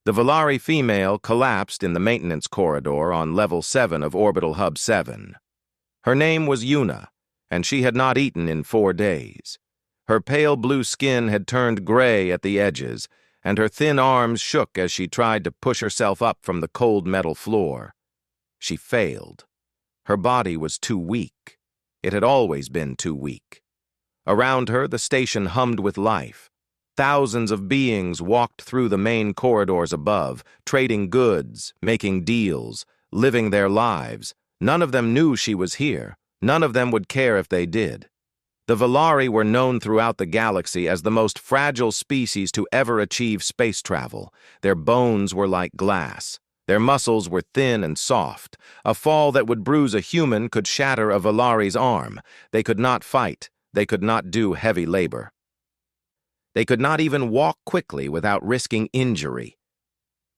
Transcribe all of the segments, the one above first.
The Volari female collapsed in the maintenance corridor on level 7 of Orbital Hub 7. Her name was Yuna, and she had not eaten in 4 days. Her pale blue skin had turned gray at the edges, and her thin arms shook as she tried to push herself up from the cold metal floor. She failed. Her body was too weak. It had always been too weak. Around her, the station hummed with life. Thousands of beings walked through the main corridors above, trading goods, making deals, living their lives. None of them knew she was here. None of them would care if they did. The Volari were known throughout the galaxy as the most fragile species to ever achieve space travel. Their bones were like glass. Their muscles were thin and soft. A fall that would bruise a human could shatter a Volari's arm. They could not fight. They could not do heavy labor. They could not even walk quickly without risking injury.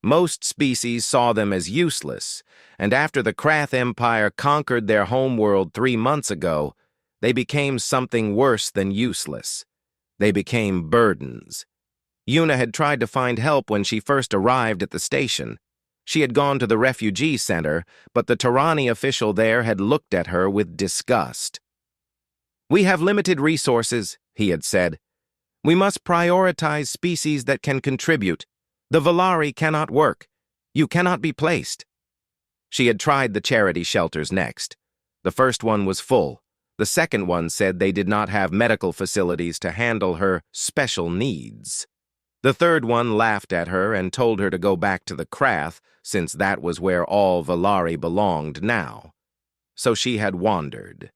Most species saw them as useless, and after the Krath Empire conquered their homeworld 3 months ago, they became something worse than useless. They became burdens. Yuna had tried to find help when she first arrived at the station. She had gone to the refugee center, but the Tarani official there had looked at her with disgust. "We have limited resources," he had said. "We must prioritize species that can contribute. The Volari cannot work. You cannot be placed." She had tried the charity shelters next. The first one was full. The second one said they did not have medical facilities to handle her special needs. The third one laughed at her and told her to go back to the Krath, since that was where all Volari belonged now. So she had wandered.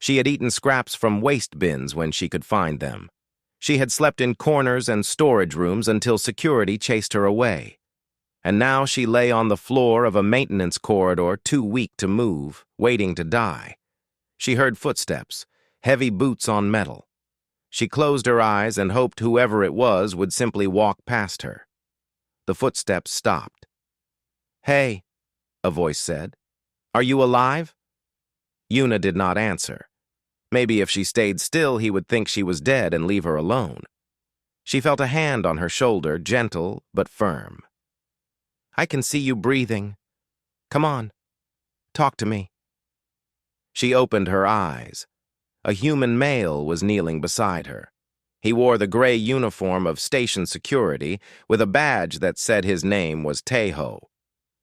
She had eaten scraps from waste bins when she could find them. She had slept in corners and storage rooms until security chased her away. And now she lay on the floor of a maintenance corridor too weak to move, waiting to die. She heard footsteps, heavy boots on metal. She closed her eyes and hoped whoever it was would simply walk past her. The footsteps stopped. "Hey," a voice said. "Are you alive?" Yuna did not answer. Maybe if she stayed still, he would think she was dead and leave her alone. She felt a hand on her shoulder, gentle but firm. "I can see you breathing. Come on, talk to me." She opened her eyes. A human male was kneeling beside her. He wore the gray uniform of station security with a badge that said his name was Teho.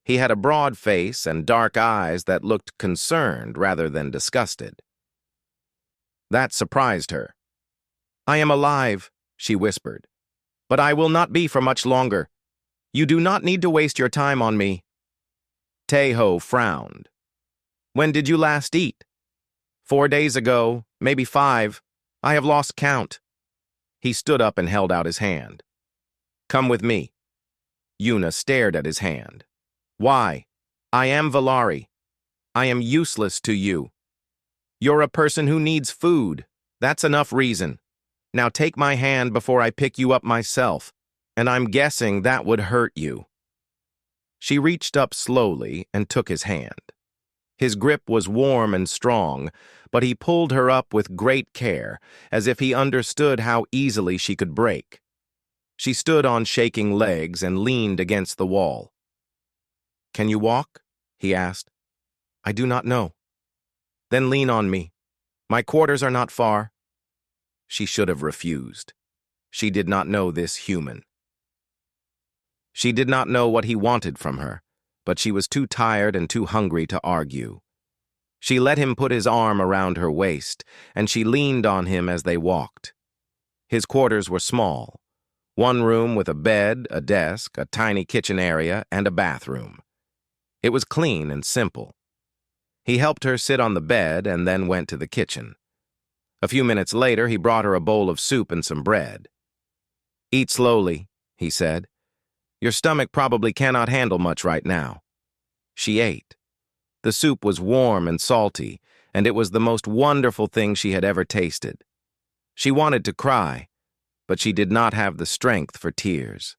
He had a broad face and dark eyes that looked concerned rather than disgusted. That surprised her. "I am alive," she whispered, "but I will not be for much longer. You do not need to waste your time on me." Teho frowned. "When did you last eat?" 4 days ago, maybe 5. I have lost count." He stood up and held out his hand. "Come with me." Yuna stared at his hand. "Why? I am Volari. I am useless to you. You're a person who needs food. That's enough reason. Now take my hand before I pick you up myself, and I'm guessing that would hurt you." She reached up slowly and took his hand. His grip was warm and strong, but he pulled her up with great care, as if he understood how easily she could break. She stood on shaking legs and leaned against the wall. "Can you walk?" he asked. "I do not know." "Then lean on me. My quarters are not far." She should have refused. She did not know this human. She did not know what he wanted from her, but she was too tired and too hungry to argue. She let him put his arm around her waist, and she leaned on him as they walked. His quarters were small. One room with a bed, a desk, a tiny kitchen area, and a bathroom. It was clean and simple. He helped her sit on the bed and then went to the kitchen. A few minutes later, he brought her a bowl of soup and some bread. "Eat slowly," he said. "Your stomach probably cannot handle much right now." She ate. The soup was warm and salty, and it was the most wonderful thing she had ever tasted. She wanted to cry, but she did not have the strength for tears.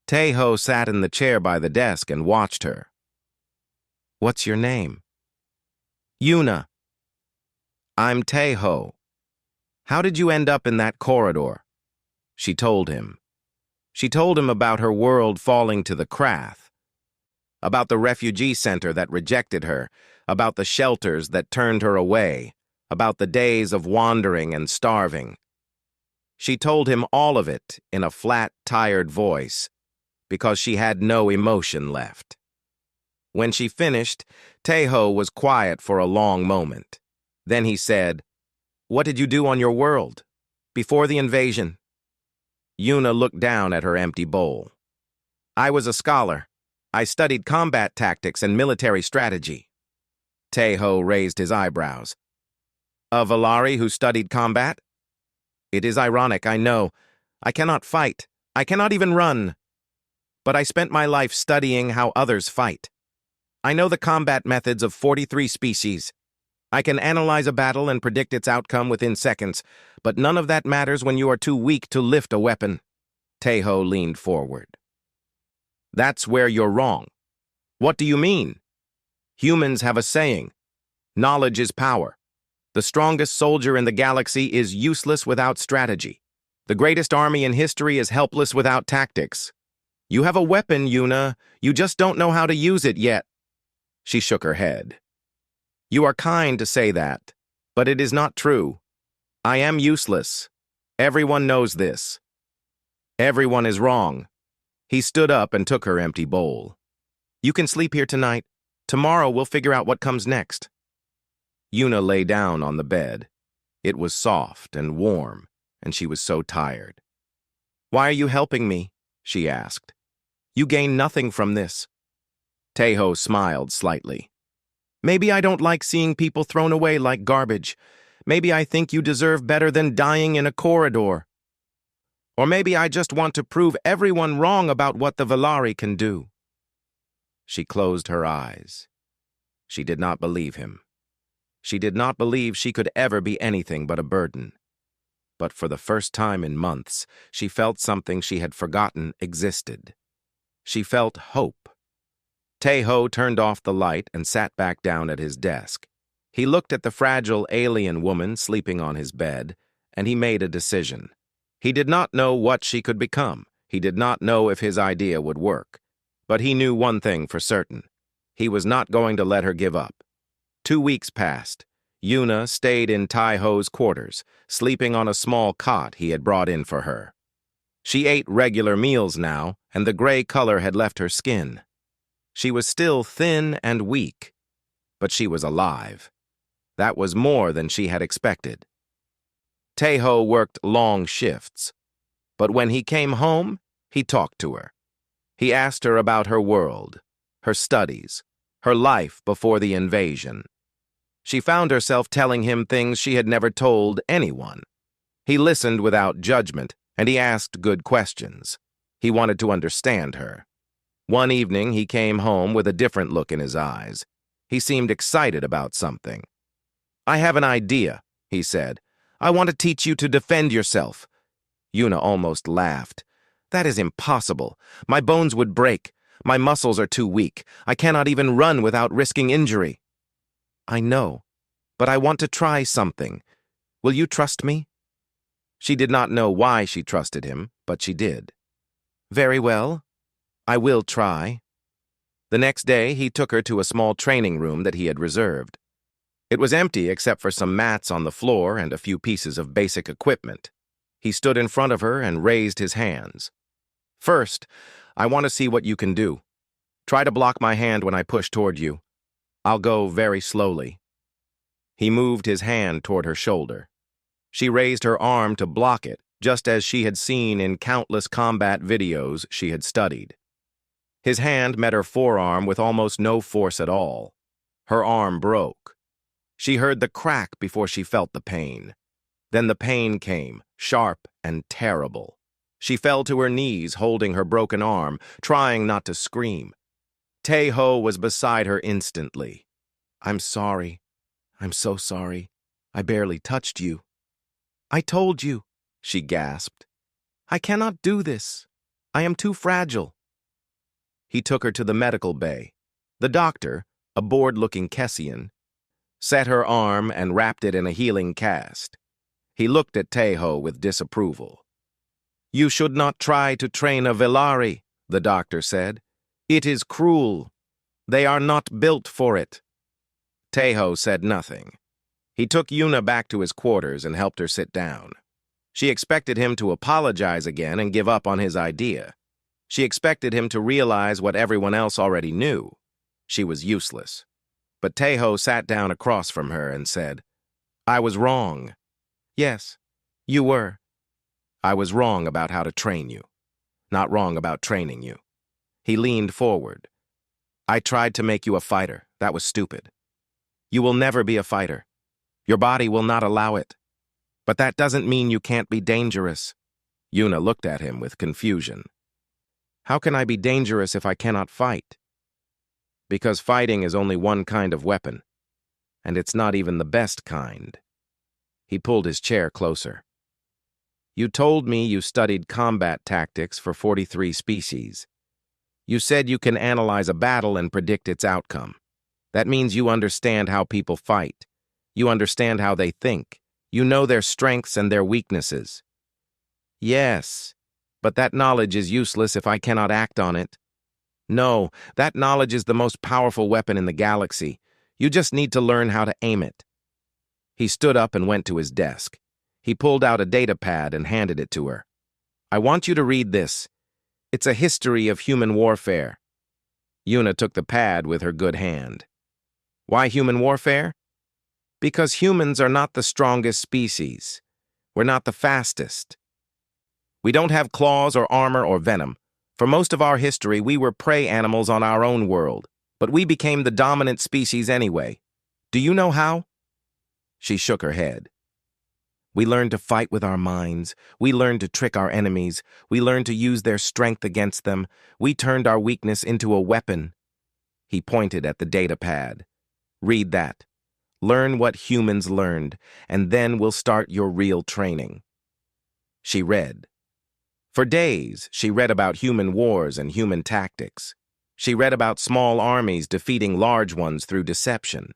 Teho sat in the chair by the desk and watched her. "What's your name?" "Yuna." "I'm Teho. How did you end up in that corridor?" She told him. She told him about her world falling to the Krath, about the refugee center that rejected her, about the shelters that turned her away, about the days of wandering and starving. She told him all of it in a flat, tired voice, because she had no emotion left. When she finished, Tejo was quiet for a long moment. Then he said, "What did you do on your world, before the invasion?" Yuna looked down at her empty bowl. "I was a scholar. I studied combat tactics and military strategy." Tejo raised his eyebrows. "A Valari who studied combat? It is ironic, I know. I cannot fight. I cannot even run. But I spent my life studying how others fight. I know the combat methods of 43 species. I can analyze a battle and predict its outcome within seconds, but none of that matters when you are too weak to lift a weapon." Tejo leaned forward. "That's where you're wrong." "What do you mean?" "Humans have a saying. Knowledge is power. The strongest soldier in the galaxy is useless without strategy. The greatest army in history is helpless without tactics. You have a weapon, Yuna. You just don't know how to use it yet." She shook her head. "You are kind to say that, but it is not true. I am useless. Everyone knows this." "Everyone is wrong." He stood up and took her empty bowl. "You can sleep here tonight. Tomorrow we'll figure out what comes next." Yuna lay down on the bed. It was soft and warm, and she was so tired. "Why are you helping me?" she asked. "You gain nothing from this." Tejo smiled slightly. "Maybe I don't like seeing people thrown away like garbage. Maybe I think you deserve better than dying in a corridor. Or maybe I just want to prove everyone wrong about what the Valari can do." She closed her eyes. She did not believe him. She did not believe she could ever be anything but a burden. But for the first time in months, she felt something she had forgotten existed. She felt hope. Tejo turned off the light and sat back down at his desk. He looked at the fragile alien woman sleeping on his bed, and he made a decision. He did not know what she could become. He did not know if his idea would work. But he knew one thing for certain. He was not going to let her give up. 2 weeks passed. Yuna stayed in Tejo's quarters, sleeping on a small cot he had brought in for her. She ate regular meals now, and the gray color had left her skin. She was still thin and weak, but she was alive. That was more than she had expected. Tejo worked long shifts, but when he came home, he talked to her. He asked her about her world, her studies, her life before the invasion. She found herself telling him things she had never told anyone. He listened without judgment, and he asked good questions. He wanted to understand her. One evening, he came home with a different look in his eyes. He seemed excited about something. "I have an idea," he said. "I want to teach you to defend yourself." Yuna almost laughed. "That is impossible. My bones would break. My muscles are too weak. I cannot even run without risking injury." "I know, but I want to try something. Will you trust me?" She did not know why she trusted him, but she did. "Very well. I will try." The next day, he took her to a small training room that he had reserved. It was empty except for some mats on the floor and a few pieces of basic equipment. He stood in front of her and raised his hands. "First, I want to see what you can do. Try to block my hand when I push toward you. I'll go very slowly." He moved his hand toward her shoulder. She raised her arm to block it, just as she had seen in countless combat videos she had studied. His hand met her forearm with almost no force at all. Her arm broke. She heard the crack before she felt the pain. Then the pain came, sharp and terrible. She fell to her knees, holding her broken arm, trying not to scream. Tejo was beside her instantly. "I'm sorry. I'm so sorry. I barely touched you." "I told you," she gasped. "I cannot do this. I am too fragile." He took her to the medical bay. The doctor, a bored-looking Kessian, set her arm and wrapped it in a healing cast. He looked at Tejo with disapproval. You should not try to train a Velari, the doctor said. It is cruel. They are not built for it. Tejo said nothing. He took Yuna back to his quarters and helped her sit down. She expected him to apologize again and give up on his idea. She expected him to realize what everyone else already knew. She was useless. But Tejo sat down across from her and said, I was wrong. Yes, you were. I was wrong about how to train you. Not wrong about training you. He leaned forward. I tried to make you a fighter. That was stupid. You will never be a fighter. Your body will not allow it. But that doesn't mean you can't be dangerous. Yuna looked at him with confusion. How can I be dangerous if I cannot fight? Because fighting is only one kind of weapon, and it's not even the best kind. He pulled his chair closer. You told me you studied combat tactics for 43 species. You said you can analyze a battle and predict its outcome. That means you understand how people fight. You understand how they think. You know their strengths and their weaknesses. Yes, but that knowledge is useless if I cannot act on it. No, that knowledge is the most powerful weapon in the galaxy. You just need to learn how to aim it. He stood up and went to his desk. He pulled out a data pad and handed it to her. I want you to read this. It's a history of human warfare. Yuna took the pad with her good hand. Why human warfare? Because humans are not the strongest species. We're not the fastest. We don't have claws or armor or venom. For most of our history, we were prey animals on our own world, but we became the dominant species anyway. Do you know how? She shook her head. We learned to fight with our minds. We learned to trick our enemies. We learned to use their strength against them. We turned our weakness into a weapon. He pointed at the data pad. Read that. Learn what humans learned, and then we'll start your real training. She read. For days, she read about human wars and human tactics. She read about small armies defeating large ones through deception.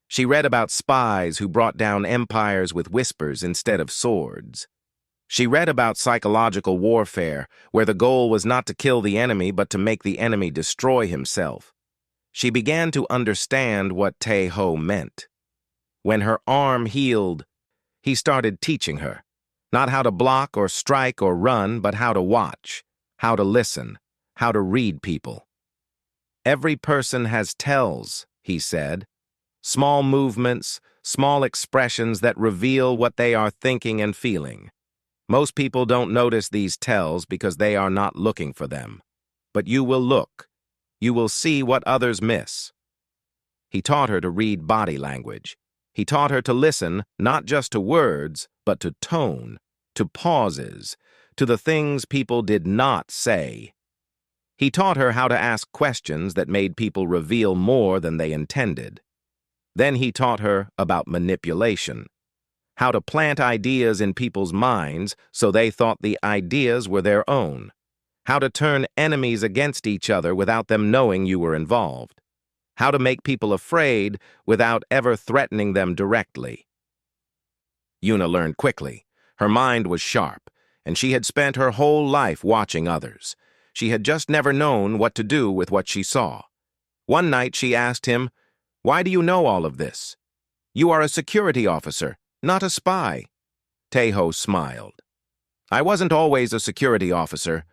She read about spies who brought down empires with whispers instead of swords. She read about psychological warfare, where the goal was not to kill the enemy but to make the enemy destroy himself. She began to understand what Tejo meant. When her arm healed, he started teaching her, not how to block or strike or run, but how to watch, how to listen, how to read people. Every person has tells, he said. Small movements, small expressions that reveal what they are thinking and feeling. Most people don't notice these tells because they are not looking for them. But you will look. You will see what others miss. He taught her to read body language. He taught her to listen not just to words, but to tone, to pauses, to the things people did not say. He taught her how to ask questions that made people reveal more than they intended. Then he taught her about manipulation, how to plant ideas in people's minds so they thought the ideas were their own, how to turn enemies against each other without them knowing you were involved, how to make people afraid without ever threatening them directly. Yuna learned quickly. Her mind was sharp, and she had spent her whole life watching others. She had just never known what to do with what she saw. One night she asked him, "Why do you know all of this? You are a security officer, not a spy." Tejo smiled. "I wasn't always a security officer.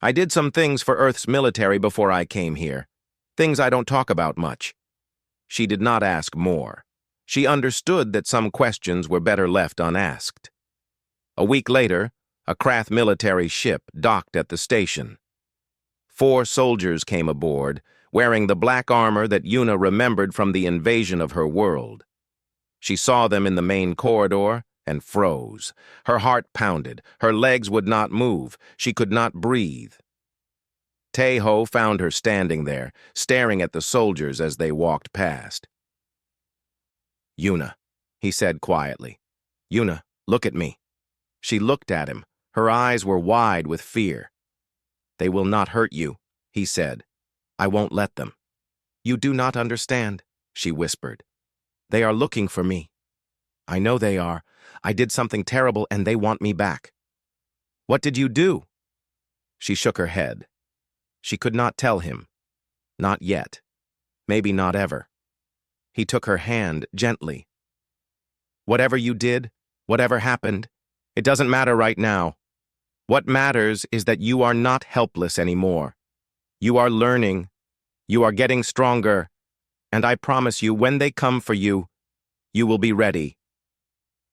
I did some things for Earth's military before I came here. Things I don't talk about much." She did not ask more. She understood that some questions were better left unasked. A week later, a Krath military ship docked at the station. 4 soldiers came aboard, wearing the black armor that Yuna remembered from the invasion of her world. She saw them in the main corridor and froze. Her heart pounded. Her legs would not move. She could not breathe. Tejo found her standing there, staring at the soldiers as they walked past. "Yuna," he said quietly. "Yuna, look at me." She looked at him. Her eyes were wide with fear. "They will not hurt you," he said. "I won't let them." "You do not understand," she whispered. "They are looking for me. I know they are. I did something terrible and they want me back." What did you do? She shook her head. She could not tell him. Not yet. Maybe not ever. He took her hand gently. Whatever you did, whatever happened, it doesn't matter right now. What matters is that you are not helpless anymore. You are learning. You are getting stronger. And I promise you, when they come for you, you will be ready.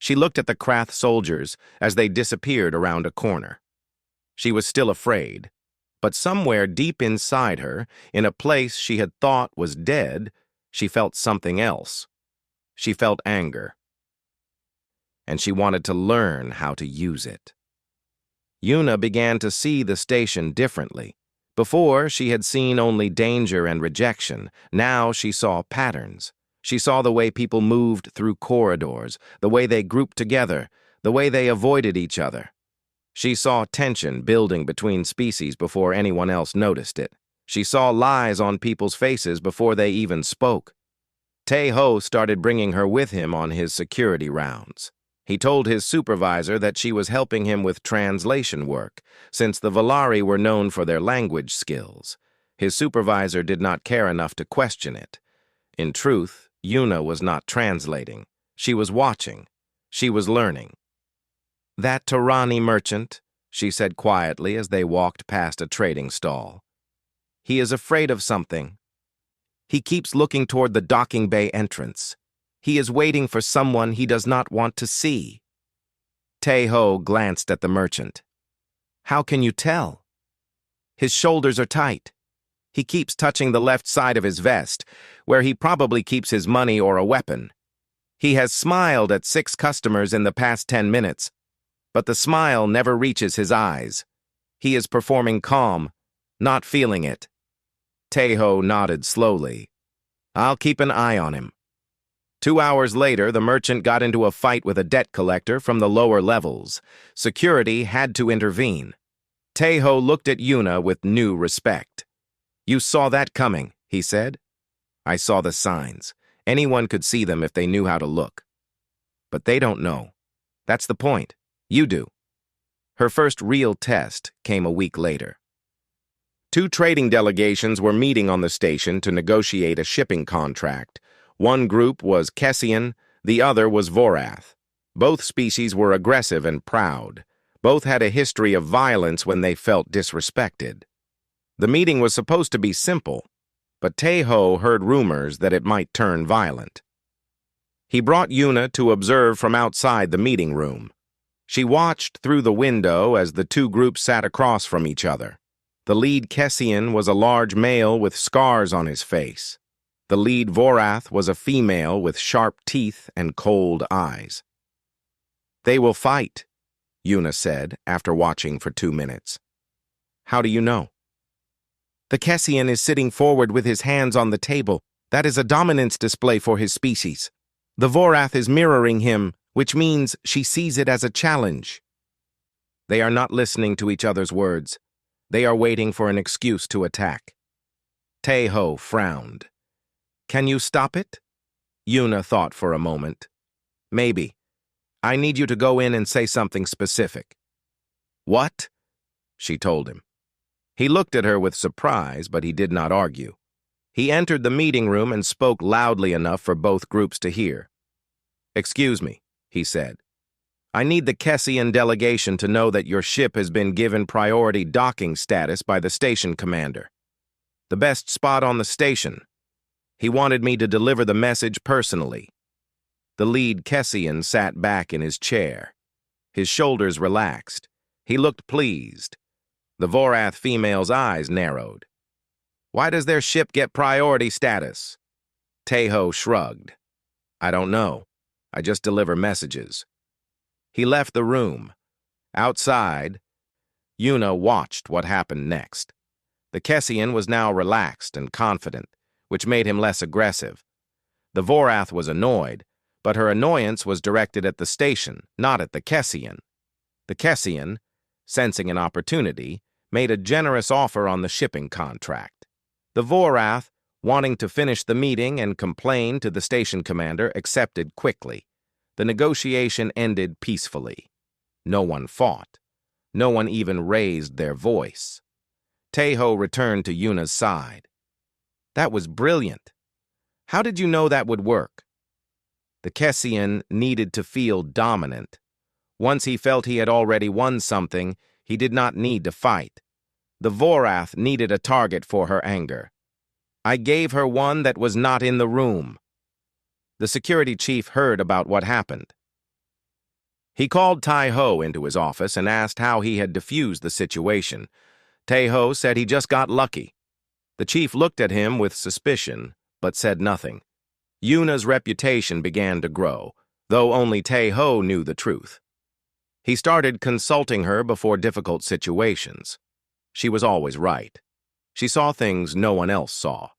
She looked at the Krath soldiers as they disappeared around a corner. She was still afraid, but somewhere deep inside her, in a place she had thought was dead, she felt something else. She felt anger. And she wanted to learn how to use it. Yuna began to see the station differently. Before, she had seen only danger and rejection. Now she saw patterns. She saw the way people moved through corridors, the way they grouped together, the way they avoided each other. She saw tension building between species before anyone else noticed it. She saw lies on people's faces before they even spoke. Tae-ho started bringing her with him on his security rounds. He told his supervisor that she was helping him with translation work, since the Valari were known for their language skills. His supervisor did not care enough to question it. In truth, Yuna was not translating. She was watching. She was learning. "That Tarani merchant," she said quietly as they walked past a trading stall. "He is afraid of something. He keeps looking toward the docking bay entrance. He is waiting for someone he does not want to see." Tae-ho glanced at the merchant. "How can you tell?" "His shoulders are tight. He keeps touching the left side of his vest, where he probably keeps his money or a weapon. He has smiled at 6 customers in the past 10 minutes, but the smile never reaches his eyes. He is performing calm, not feeling it." Tae-ho nodded slowly. "I'll keep an eye on him." 2 hours later, the merchant got into a fight with a debt collector from the lower levels. Security had to intervene. Tae-ho looked at Yuna with new respect. "You saw that coming," he said. "I saw the signs. Anyone could see them if they knew how to look. But they don't know. That's the point. You do." Her first real test came a week later. 2 trading delegations were meeting on the station to negotiate a shipping contract. One group was Kessian, the other was Vorath. Both species were aggressive and proud. Both had a history of violence when they felt disrespected. The meeting was supposed to be simple, but Tae-ho heard rumors that it might turn violent. He brought Yuna to observe from outside the meeting room. She watched through the window as the 2 groups sat across from each other. The lead Kessian was a large male with scars on his face. The lead Vorath was a female with sharp teeth and cold eyes. "They will fight," Yuna said after watching for 2 minutes. "How do you know?" "The Kessian is sitting forward with his hands on the table. That is a dominance display for his species. The Vorath is mirroring him, which means she sees it as a challenge." They are not listening to each other's words. They are waiting for an excuse to attack. Tae-ho frowned. "Can you stop it?" Yuna thought for a moment. "Maybe. I need you to go in and say something specific." "What?" she told him. He looked at her with surprise, but he did not argue. He entered the meeting room and spoke loudly enough for both groups to hear. "Excuse me," he said. "I need the Kessian delegation to know that your ship has been given priority docking status by the station commander. The best spot on the station. He wanted me to deliver the message personally." The lead Kessian sat back in his chair. His shoulders relaxed. He looked pleased. The Vorath female's eyes narrowed. "Why does their ship get priority status?" Tae-ho shrugged. "I don't know. I just deliver messages." He left the room. Outside, Yuna watched what happened next. The Kessian was now relaxed and confident, which made him less aggressive. The Vorath was annoyed, but her annoyance was directed at the station, not at the Kessian. The Kessian, sensing an opportunity, made a generous offer on the shipping contract. The Vorath, wanting to finish the meeting and complain to the station commander, accepted quickly. The negotiation ended peacefully. No one fought. No one even raised their voice. Taeho returned to Yuna's side. That was brilliant. How did you know that would work? The Kessian needed to feel dominant. Once he felt he had already won something, he did not need to fight. The Vorath needed a target for her anger. I gave her one that was not in the room. The security chief heard about what happened. He called Tai-Ho into his office and asked how he had diffused the situation. Tai-Ho said he just got lucky. The chief looked at him with suspicion, but said nothing. Yuna's reputation began to grow, though only Tai-Ho knew the truth. He started consulting her before difficult situations. She was always right. She saw things no one else saw.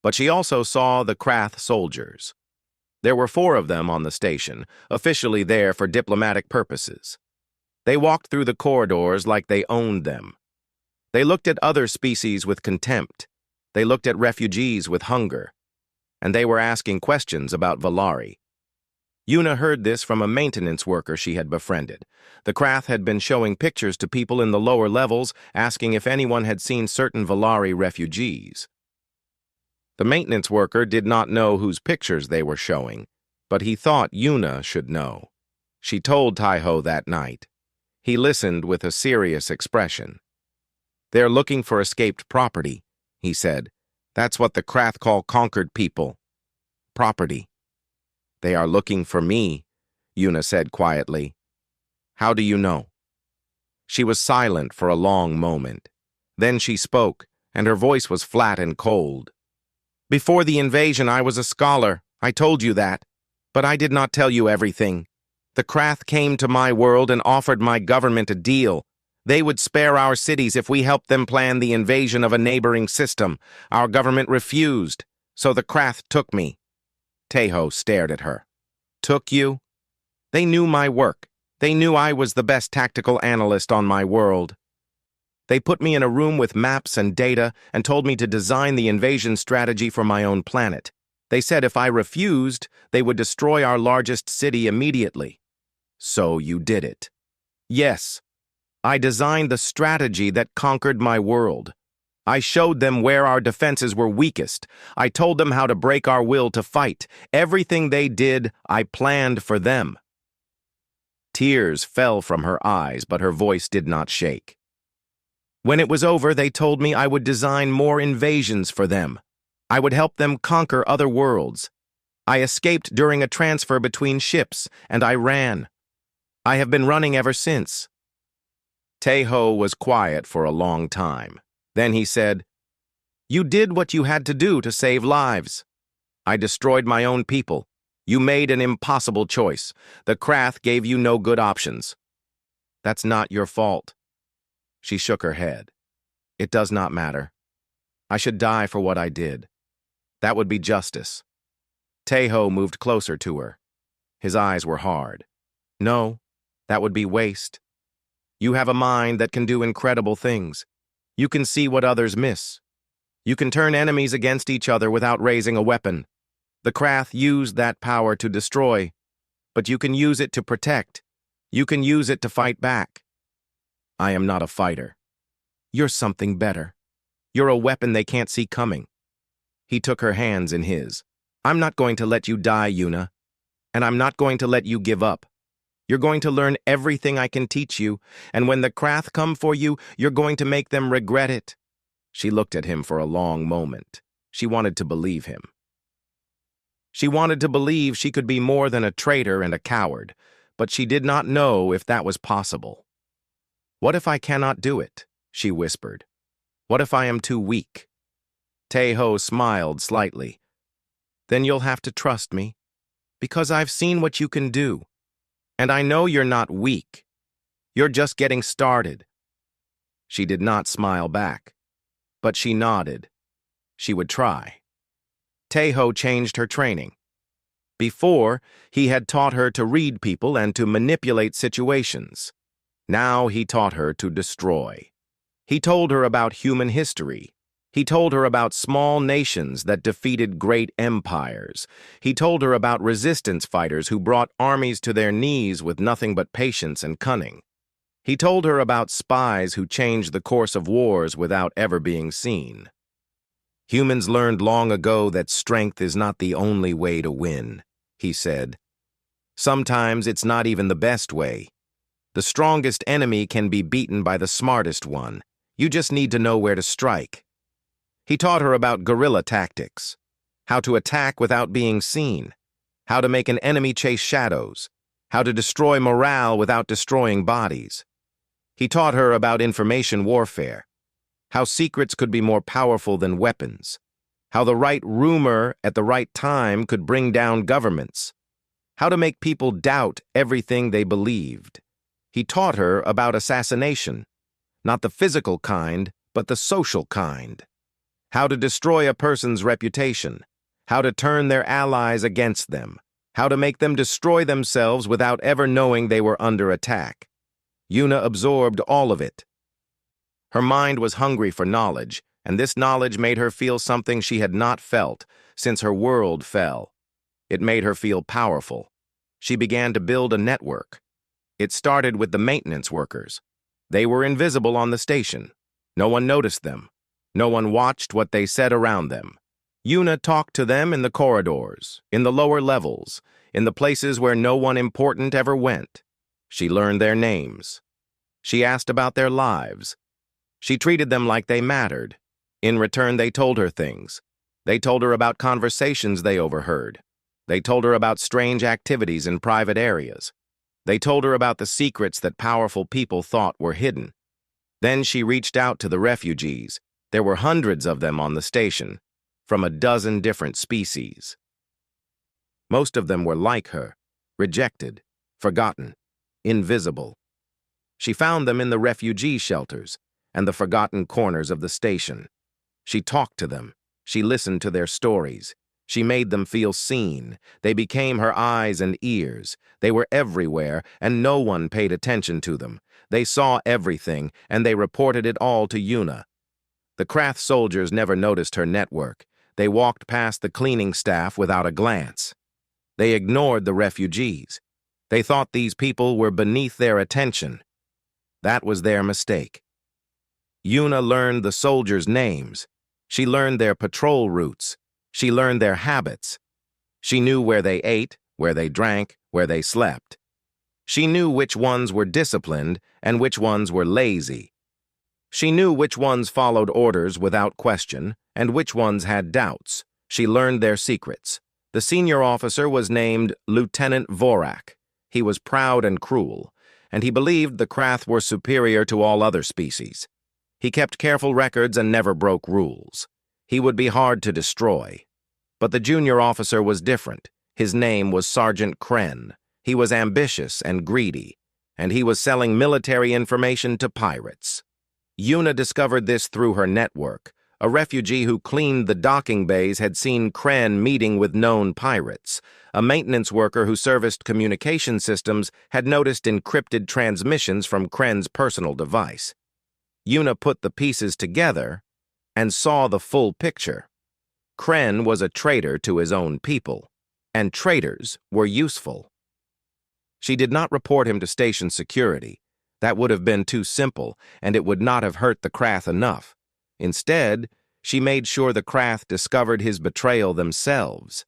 But she also saw the Krath soldiers. There were 4 of them on the station, officially there for diplomatic purposes. They walked through the corridors like they owned them. They looked at other species with contempt. They looked at refugees with hunger. And they were asking questions about Valari. Yuna heard this from a maintenance worker she had befriended. The Krath had been showing pictures to people in the lower levels, asking if anyone had seen certain Valari refugees. The maintenance worker did not know whose pictures they were showing, but he thought Yuna should know. She told Tai-Ho that night. He listened with a serious expression. They're looking for escaped property, he said. That's what the Krath call conquered people. Property. They are looking for me, Yuna said quietly. How do you know? She was silent for a long moment. Then she spoke, and her voice was flat and cold. Before the invasion, I was a scholar. I told you that. But I did not tell you everything. The Krath came to my world and offered my government a deal. They would spare our cities if we helped them plan the invasion of a neighboring system. Our government refused, so the Krath took me. Taeho stared at her. Took you? They knew my work. They knew I was the best tactical analyst on my world. They put me in a room with maps and data and told me to design the invasion strategy for my own planet. They said if I refused, they would destroy our largest city immediately. So you did it. Yes. I designed the strategy that conquered my world. I showed them where our defenses were weakest. I told them how to break our will to fight. Everything they did, I planned for them. Tears fell from her eyes, but her voice did not shake. When it was over, they told me I would design more invasions for them. I would help them conquer other worlds. I escaped during a transfer between ships, and I ran. I have been running ever since. Taeho was quiet for a long time. Then he said, You did what you had to do to save lives. I destroyed my own people. You made an impossible choice. The Krath gave you no good options. That's not your fault. She shook her head. It does not matter. I should die for what I did. That would be justice. Taeho moved closer to her. His eyes were hard. No, that would be waste. You have a mind that can do incredible things. You can see what others miss. You can turn enemies against each other without raising a weapon. The Krath used that power to destroy, but you can use it to protect. You can use it to fight back. I am not a fighter. You're something better. You're a weapon they can't see coming. He took her hands in his. I'm not going to let you die, Yuna. And I'm not going to let you give up. You're going to learn everything I can teach you, and when the Krath come for you, you're going to make them regret it. She looked at him for a long moment. She wanted to believe him. She wanted to believe she could be more than a traitor and a coward, but she did not know if that was possible. What if I cannot do it? She whispered. What if I am too weak? Taeho smiled slightly. Then you'll have to trust me, because I've seen what you can do. And I know you're not weak. You're just getting started. She did not smile back, but she nodded. She would try. Taeho changed her training. Before, he had taught her to read people and to manipulate situations. Now he taught her to destroy. He told her about human history. He told her about small nations that defeated great empires. He told her about resistance fighters who brought armies to their knees with nothing but patience and cunning. He told her about spies who changed the course of wars without ever being seen. Humans learned long ago that strength is not the only way to win, he said. Sometimes it's not even the best way. The strongest enemy can be beaten by the smartest one. You just need to know where to strike. He taught her about guerrilla tactics, how to attack without being seen, how to make an enemy chase shadows, how to destroy morale without destroying bodies. He taught her about information warfare, how secrets could be more powerful than weapons, how the right rumor at the right time could bring down governments, how to make people doubt everything they believed. He taught her about assassination, not the physical kind, but the social kind, how to destroy a person's reputation, how to turn their allies against them, how to make them destroy themselves without ever knowing they were under attack. Yuna absorbed all of it. Her mind was hungry for knowledge, and this knowledge made her feel something she had not felt since her world fell. It made her feel powerful. She began to build a network. It started with the maintenance workers. They were invisible on the station. No one noticed them. No one watched what they said around them. Yuna talked to them in the corridors, in the lower levels, in the places where no one important ever went. She learned their names. She asked about their lives. She treated them like they mattered. In return, they told her things. They told her about conversations they overheard. They told her about strange activities in private areas. They told her about the secrets that powerful people thought were hidden. Then she reached out to the refugees. There were hundreds of them on the station, from a dozen different species. Most of them were like her, rejected, forgotten, invisible. She found them in the refugee shelters and the forgotten corners of the station. She talked to them. She listened to their stories. She made them feel seen. They became her eyes and ears. They were everywhere, and no one paid attention to them. They saw everything, and they reported it all to Yuna. The Krath soldiers never noticed her network. They walked past the cleaning staff without a glance. They ignored the refugees. They thought these people were beneath their attention. That was their mistake. Yuna learned the soldiers' names. She learned their patrol routes. She learned their habits. She knew where they ate, where they drank, where they slept. She knew which ones were disciplined and which ones were lazy. She knew which ones followed orders without question and which ones had doubts. She learned their secrets. The senior officer was named Lieutenant Vorak. He was proud and cruel, and he believed the Krath were superior to all other species. He kept careful records and never broke rules. He would be hard to destroy. But the junior officer was different. His name was Sergeant Kren. He was ambitious and greedy, and he was selling military information to pirates. Yuna discovered this through her network. A refugee who cleaned the docking bays had seen Kren meeting with known pirates. A maintenance worker who serviced communication systems had noticed encrypted transmissions from Kren's personal device. Yuna put the pieces together and saw the full picture. Kren was a traitor to his own people, and traitors were useful. She did not report him to station security. That would have been too simple, and it would not have hurt the Krath enough. Instead, she made sure the Krath discovered his betrayal themselves.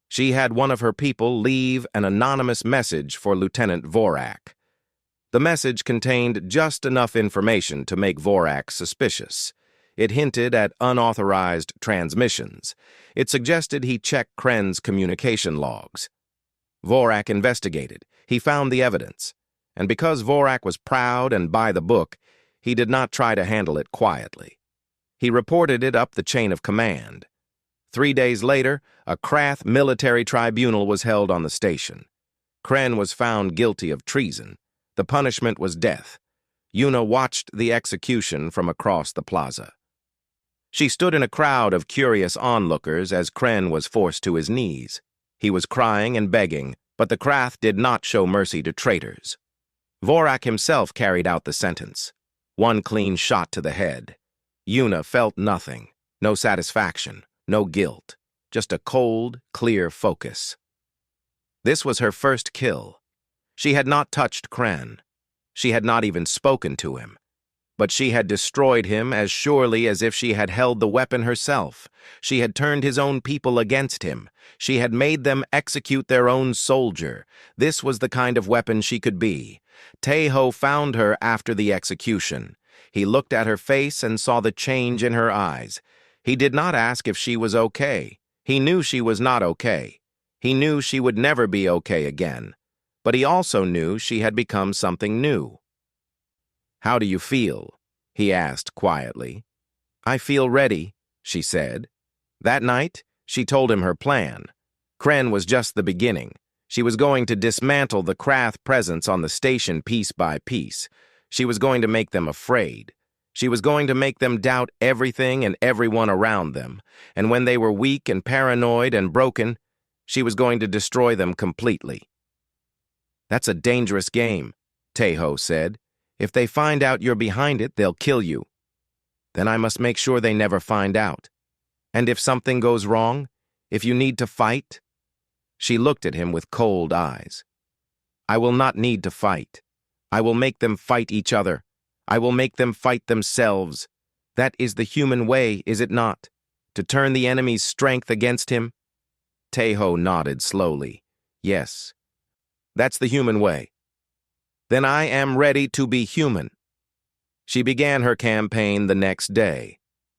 She had one of her people leave an anonymous message for Lieutenant Vorak. The message contained just enough information to make Vorak suspicious. It hinted at unauthorized transmissions. It suggested he check Kren's communication logs. Vorak investigated. He found the evidence. And because Vorak was proud and by the book, he did not try to handle it quietly. He reported it up the chain of command. 3 days later, a Krath military tribunal was held on the station. Kren was found guilty of treason. The punishment was death. Yuna watched the execution from across the plaza. She stood in a crowd of curious onlookers as Kren was forced to his knees. He was crying and begging, but the Krath did not show mercy to traitors. Vorak himself carried out the sentence. 1 clean shot to the head. Yuna felt nothing, no satisfaction, no guilt, just a cold, clear focus. This was her first kill. She had not touched Kren. She had not even spoken to him. But she had destroyed him as surely as if she had held the weapon herself. She had turned his own people against him. She had made them execute their own soldier. This was the kind of weapon she could be. Taeho found her after the execution. He looked at her face and saw the change in her eyes. He did not ask if she was okay. He knew she was not okay. He knew she would never be okay again. But he also knew she had become something new. "How do you feel?" he asked quietly. "I feel ready," she said. That night, she told him her plan. Kren was just the beginning. She was going to dismantle the Krath presence on the station piece by piece. She was going to make them afraid. She was going to make them doubt everything and everyone around them. And when they were weak and paranoid and broken, she was going to destroy them completely. "That's a dangerous game," Taeho said. "If they find out you're behind it, they'll kill you." "Then I must make sure they never find out. And if something goes wrong, if you need to fight?" She looked at him with cold eyes. "I will not need to fight. I will make them fight each other. I will make them fight themselves. That is the human way, is it not? To turn the enemy's strength against him?" Taeho nodded slowly. "Yes, that's the human way." "Then I am ready to be human." She began her campaign the next day.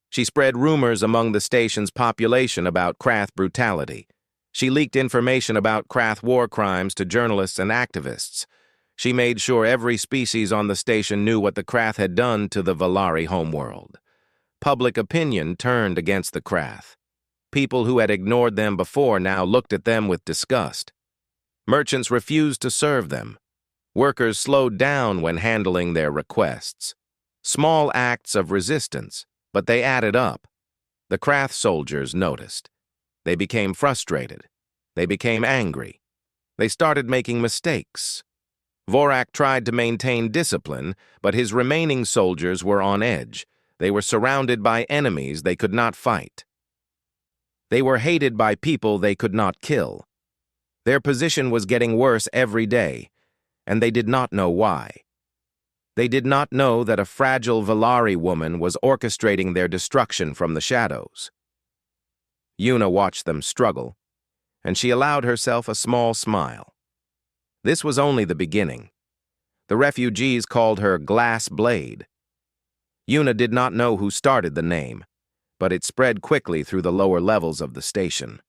She spread rumors among the station's population about Krath brutality. She leaked information about Krath war crimes to journalists and activists. She made sure every species on the station knew what the Krath had done to the Valari homeworld. Public opinion turned against the Krath. People who had ignored them before now looked at them with disgust. Merchants refused to serve them. Workers slowed down when handling their requests. Small acts of resistance, but they added up. The Krath soldiers noticed. They became frustrated. They became angry. They started making mistakes. Vorak tried to maintain discipline, but his remaining soldiers were on edge. They were surrounded by enemies they could not fight. They were hated by people they could not kill. Their position was getting worse every day, and they did not know why. They did not know that a fragile Valari woman was orchestrating their destruction from the shadows. Yuna watched them struggle, and she allowed herself a small smile. This was only the beginning. The refugees called her Glass Blade. Yuna did not know who started the name, but it spread quickly through the lower levels of the station.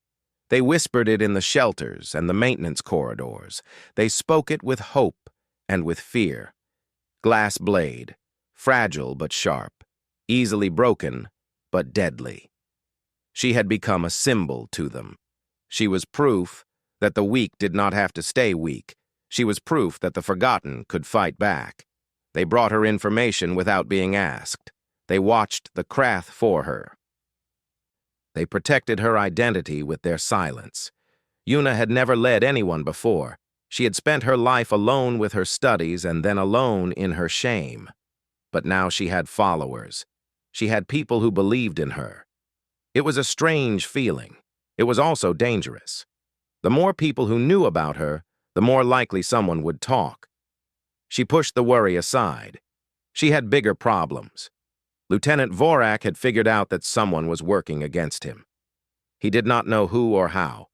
They whispered it in the shelters and the maintenance corridors. They spoke it with hope and with fear. Glass Blade, fragile but sharp, easily broken but deadly. She had become a symbol to them. She was proof that the weak did not have to stay weak. She was proof that the forgotten could fight back. They brought her information without being asked. They watched the Krath for her. They protected her identity with their silence. Yuna had never led anyone before. She had spent her life alone with her studies and then alone in her shame. But now she had followers. She had people who believed in her. It was a strange feeling. It was also dangerous. The more people who knew about her, the more likely someone would talk. She pushed the worry aside. She had bigger problems. Lieutenant Vorak had figured out that someone was working against him. He did not know who or how,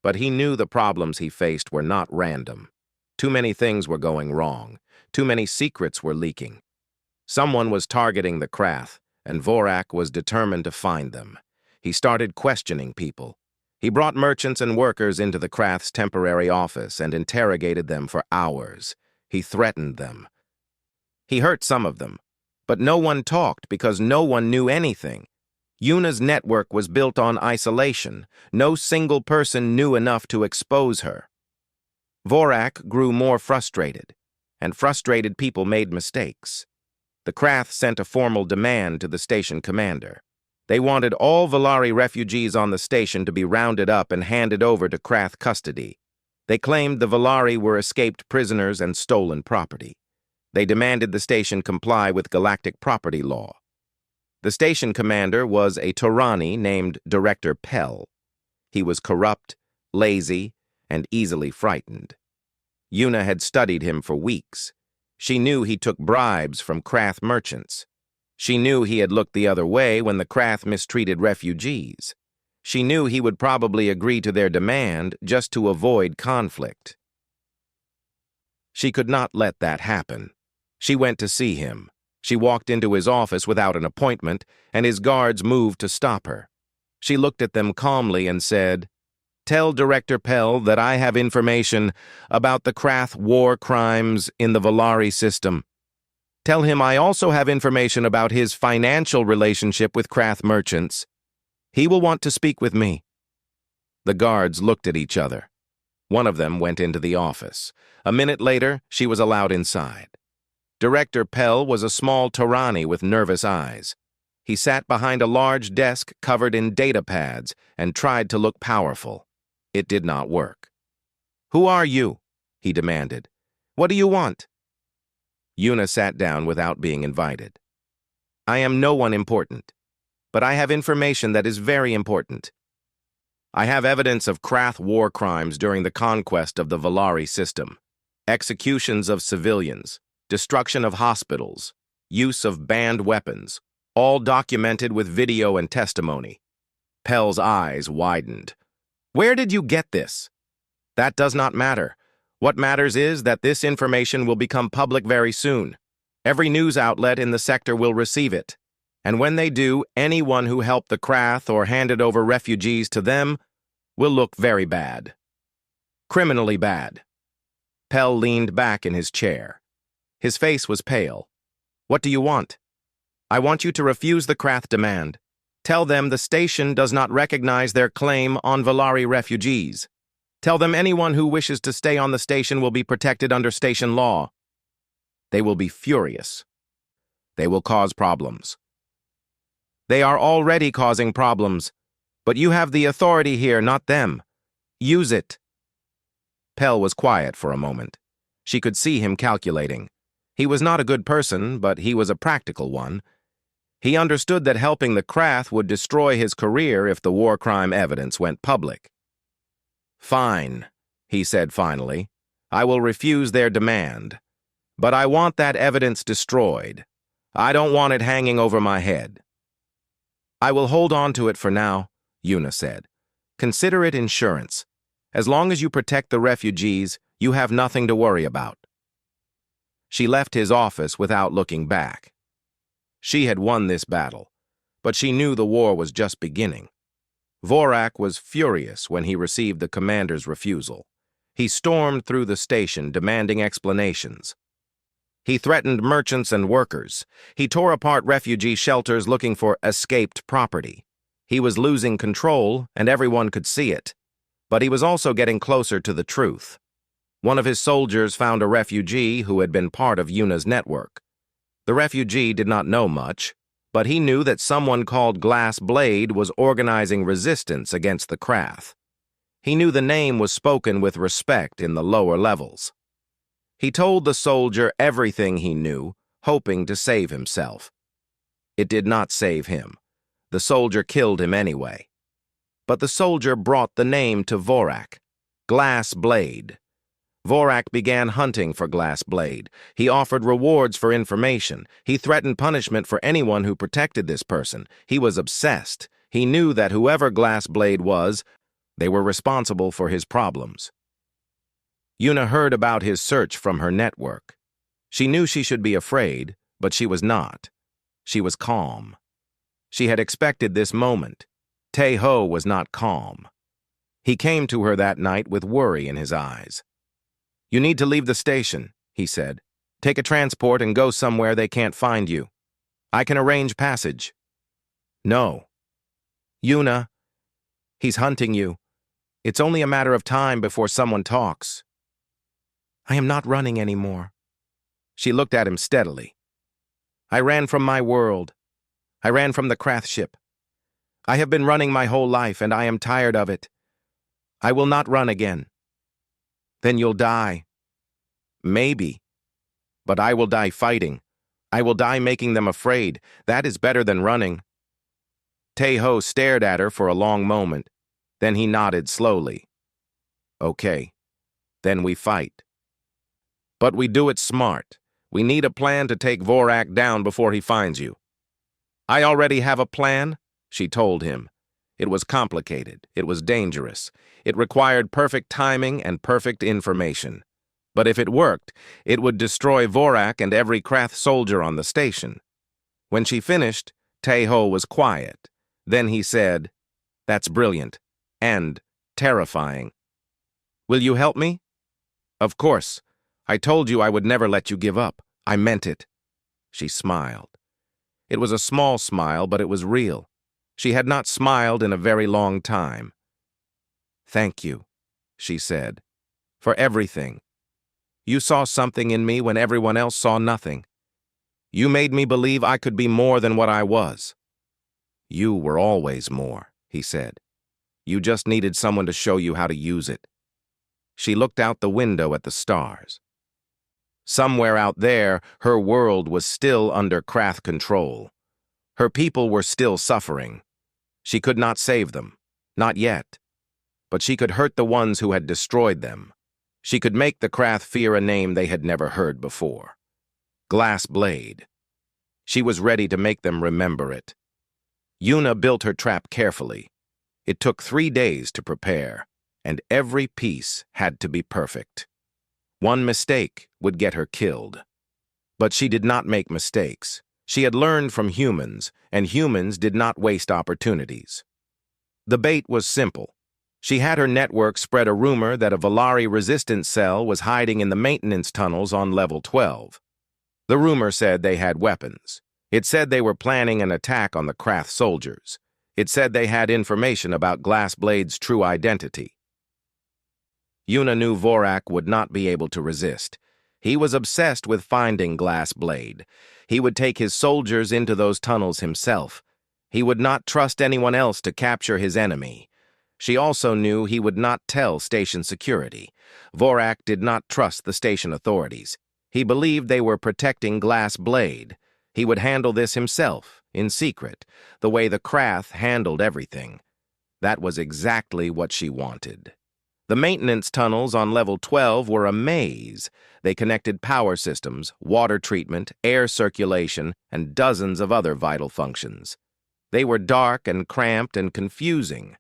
but he knew the problems he faced were not random. Too many things were going wrong. Too many secrets were leaking. Someone was targeting the Krath, and Vorak was determined to find them. He started questioning people. He brought merchants and workers into the Krath's temporary office and interrogated them for hours. He threatened them. He hurt some of them, but no one talked because no one knew anything. Yuna's network was built on isolation. No single person knew enough to expose her. Vorak grew more frustrated, and frustrated people made mistakes. The Krath sent a formal demand to the station commander. They wanted all Valari refugees on the station to be rounded up and handed over to Krath custody. They claimed the Valari were escaped prisoners and stolen property. They demanded the station comply with galactic property law. The station commander was a Torani named Director Pell. He was corrupt, lazy, and easily frightened. Yuna had studied him for weeks. She knew he took bribes from Krath merchants. She knew he had looked the other way when the Krath mistreated refugees. She knew he would probably agree to their demand just to avoid conflict. She could not let that happen. She went to see him. She walked into his office without an appointment, and his guards moved to stop her. She looked at them calmly and said, "Tell Director Pell that I have information about the Krath war crimes in the Volari system. Tell him I also have information about his financial relationship with Krath merchants. He will want to speak with me." The guards looked at each other. One of them went into the office. A minute later, she was allowed inside. Director Pell was a small Tarani with nervous eyes. He sat behind a large desk covered in data pads and tried to look powerful. It did not work. "Who are you?" he demanded. "What do you want?" Yuna sat down without being invited. "I am no one important, but I have information that is very important. I have evidence of Krath war crimes during the conquest of the Volari system, executions of civilians, destruction of hospitals, use of banned weapons, all documented with video and testimony." Pell's eyes widened. "Where did you get this?" "That does not matter. What matters is that this information will become public very soon. Every news outlet in the sector will receive it. And when they do, anyone who helped the Krath or handed over refugees to them will look very bad. Criminally bad." Pell leaned back in his chair. His face was pale. "What do you want?" "I want you to refuse the Krath demand. Tell them the station does not recognize their claim on Volari refugees. Tell them anyone who wishes to stay on the station will be protected under station law. They will be furious. They will cause problems. They are already causing problems, but you have the authority here, not them. Use it." Pell was quiet for a moment. She could see him calculating. He was not a good person, but he was a practical one. He understood that helping the Krath would destroy his career if the war crime evidence went public. "Fine," he said finally. "I will refuse their demand. But I want that evidence destroyed. I don't want it hanging over my head." "I will hold on to it for now," Yuna said. "Consider it insurance. As long as you protect the refugees, you have nothing to worry about." She left his office without looking back. She had won this battle, but she knew the war was just beginning. Vorak was furious when he received the commander's refusal. He stormed through the station demanding explanations. He threatened merchants and workers. He tore apart refugee shelters looking for escaped property. He was losing control, and everyone could see it. But he was also getting closer to the truth. One of his soldiers found a refugee who had been part of Yuna's network. The refugee did not know much, but he knew that someone called Glass Blade was organizing resistance against the Krath. He knew the name was spoken with respect in the lower levels. He told the soldier everything he knew, hoping to save himself. It did not save him. The soldier killed him anyway. But the soldier brought the name to Vorak, Glass Blade. Vorak began hunting for Glass Blade. He offered rewards for information. He threatened punishment for anyone who protected this person. He was obsessed. He knew that whoever Glass Blade was, they were responsible for his problems. Yuna heard about his search from her network. She knew she should be afraid, but she was not. She was calm. She had expected this moment. Tae-ho was not calm. He came to her that night with worry in his eyes. "You need to leave the station," he said. "Take a transport and go somewhere they can't find you. I can arrange passage." "No." "Yuna, he's hunting you. It's only a matter of time before someone talks." "I am not running anymore." She looked at him steadily. "I ran from my world. I ran from the Krath ship. I have been running my whole life, and I am tired of it. I will not run again." "Then you'll die." "Maybe. But I will die fighting. I will die making them afraid. That is better than running." Tae-ho stared at her for a long moment. Then he nodded slowly. "Okay. Then we fight. But we do it smart. We need a plan to take Vorak down before he finds you." "I already have a plan," she told him. It was complicated. It was dangerous. It required perfect timing and perfect information. But if it worked, it would destroy Vorak and every Krath soldier on the station. When she finished, Teho was quiet. Then he said, "That's brilliant. And terrifying. Will you help me?" "Of course. I told you I would never let you give up. I meant it." She smiled. It was a small smile, but it was real. She had not smiled in a very long time. "Thank you," she said, "for everything. You saw something in me when everyone else saw nothing. You made me believe I could be more than what I was." "You were always more," he said. "You just needed someone to show you how to use it." She looked out the window at the stars. Somewhere out there, her world was still under Krath control. Her people were still suffering. She could not save them, not yet. But she could hurt the ones who had destroyed them. She could make the Krath fear a name they had never heard before. Glass Blade. She was ready to make them remember it. Yuna built her trap carefully. It took 3 days to prepare, and every piece had to be perfect. One mistake would get her killed. But she did not make mistakes. She had learned from humans, and humans did not waste opportunities. The bait was simple. She had her network spread a rumor that a Volari resistance cell was hiding in the maintenance tunnels on level 12. The rumor said they had weapons. It said they were planning an attack on the Krath soldiers. It said they had information about Glassblade's true identity. Yuna knew Vorak would not be able to resist. He was obsessed with finding Glassblade. He would take his soldiers into those tunnels himself. He would not trust anyone else to capture his enemy. She also knew he would not tell station security. Vorak did not trust the station authorities. He believed they were protecting Glassblade. He would handle this himself, in secret, the way the Krath handled everything. That was exactly what she wanted. The maintenance tunnels on level 12 were a maze. They connected power systems, water treatment, air circulation, and dozens of other vital functions. They were dark and cramped and confusing.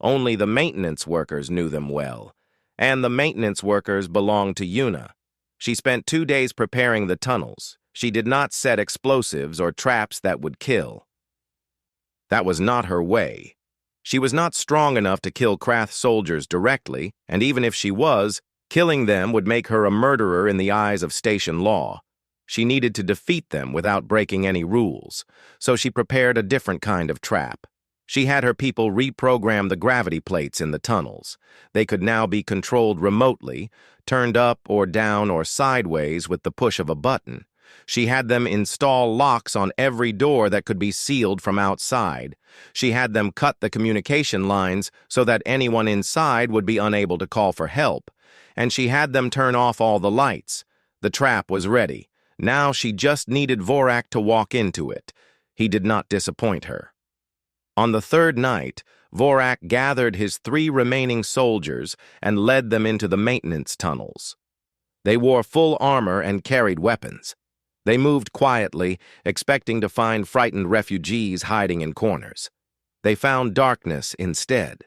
Only the maintenance workers knew them well, and the maintenance workers belonged to Yuna. She spent 2 days preparing the tunnels. She did not set explosives or traps that would kill. That was not her way. She was not strong enough to kill Krath soldiers directly, and even if she was, killing them would make her a murderer in the eyes of station law. She needed to defeat them without breaking any rules, so she prepared a different kind of trap. She had her people reprogram the gravity plates in the tunnels. They could now be controlled remotely, turned up or down or sideways with the push of a button. She had them install locks on every door that could be sealed from outside. She had them cut the communication lines so that anyone inside would be unable to call for help. And she had them turn off all the lights. The trap was ready. Now she just needed Vorak to walk into it. He did not disappoint her. On the 3rd night, Vorak gathered his 3 remaining soldiers and led them into the maintenance tunnels. They wore full armor and carried weapons. They moved quietly, expecting to find frightened refugees hiding in corners. They found darkness instead.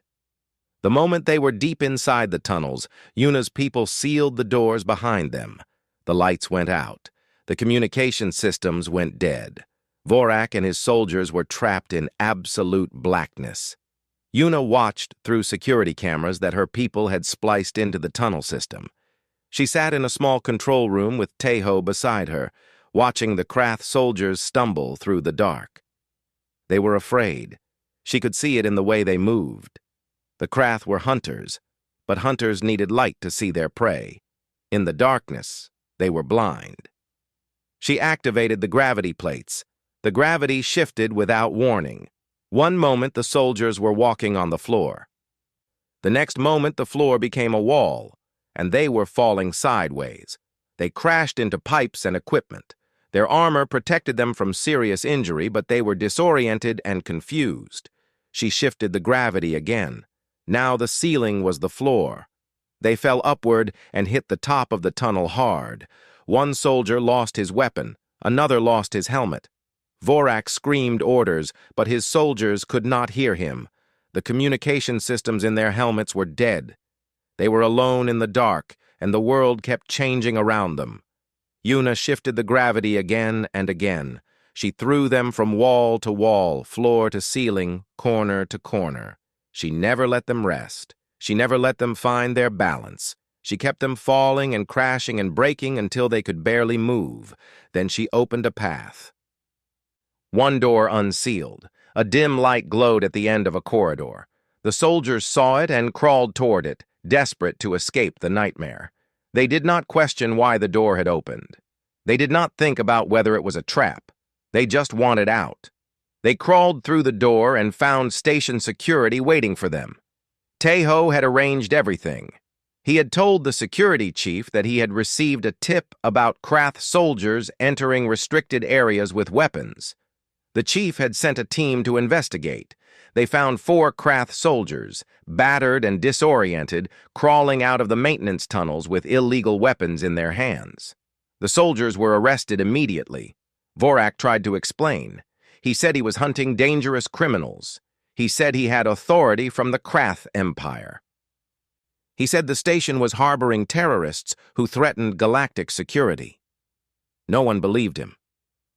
The moment they were deep inside the tunnels, Yuna's people sealed the doors behind them. The lights went out. The communication systems went dead. Vorak and his soldiers were trapped in absolute blackness. Yuna watched through security cameras that her people had spliced into the tunnel system. She sat in a small control room with Teho beside her, watching the Krath soldiers stumble through the dark. They were afraid. She could see it in the way they moved. The Krath were hunters, but hunters needed light to see their prey. In the darkness, they were blind. She activated the gravity plates. The gravity shifted without warning. One moment the soldiers were walking on the floor. The next moment the floor became a wall, and they were falling sideways. They crashed into pipes and equipment. Their armor protected them from serious injury, but they were disoriented and confused. She shifted the gravity again. Now the ceiling was the floor. They fell upward and hit the top of the tunnel hard. One soldier lost his weapon, another lost his helmet. Vorak screamed orders, but his soldiers could not hear him. The communication systems in their helmets were dead. They were alone in the dark, and the world kept changing around them. Yuna shifted the gravity again and again. She threw them from wall to wall, floor to ceiling, corner to corner. She never let them rest. She never let them find their balance. She kept them falling and crashing and breaking until they could barely move. Then she opened a path. One door unsealed. A dim light glowed at the end of a corridor. The soldiers saw it and crawled toward it, desperate to escape the nightmare. They did not question why the door had opened. They did not think about whether it was a trap. They just wanted out. They crawled through the door and found station security waiting for them. Tejo had arranged everything. He had told the security chief that he had received a tip about Krath soldiers entering restricted areas with weapons. The chief had sent a team to investigate. They found 4 Krath soldiers, battered and disoriented, crawling out of the maintenance tunnels with illegal weapons in their hands. The soldiers were arrested immediately. Vorak tried to explain. He said he was hunting dangerous criminals. He said he had authority from the Krath Empire. He said the station was harboring terrorists who threatened galactic security. No one believed him.